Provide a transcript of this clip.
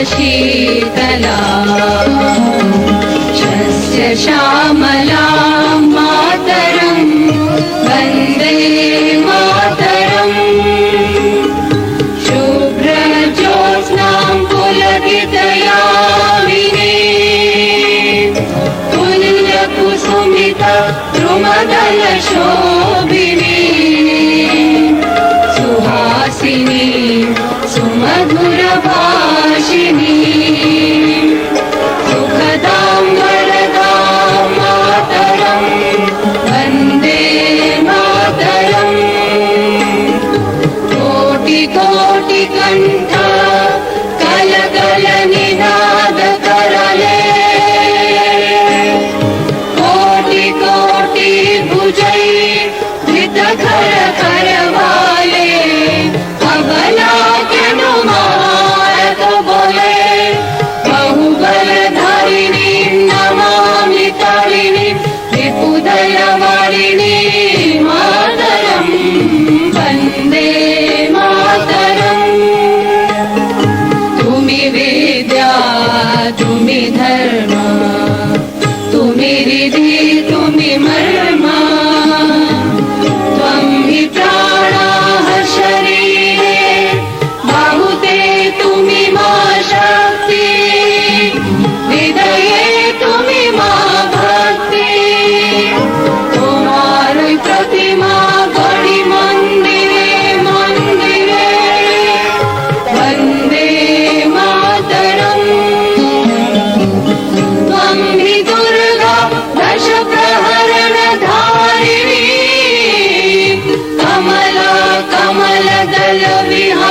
शीतला शस्य श्यामला मातरं वन्दे मातरम् शुभ्रज्योत्स्नां पुलकितयामिनी तुल्यकुसुमित द्रुमदलशोभिनी सुहासिनी सुमधुरभाषिणी सुखदां वरदां मातरं वन्दे मातरम् कोटि कोटि कण्ठ कलकल निनाद करले कोटि कोटि भुजै धृत खर करवाले अबला अनुमारक बोले बहुबलधारिणी नमामि तारिणी विपुदलवारिणी मातरं वन्दे मातरम् तुम्ही विद्या तुम्ही धर्म तुम्ही रिधी तुम्ही मर्म त्वं हि प्राणाः शरीरे बाहुते तुम्ही मा शक्ती हृदये तुम्ही मा भक्ती तुम्हारी प्रतिमा गढी मंदिरे मंदिरे वन्दे मातरम् त्वं हि दुर्गा दश प्रहरण धारिणी कमला कमलदल विहारिणी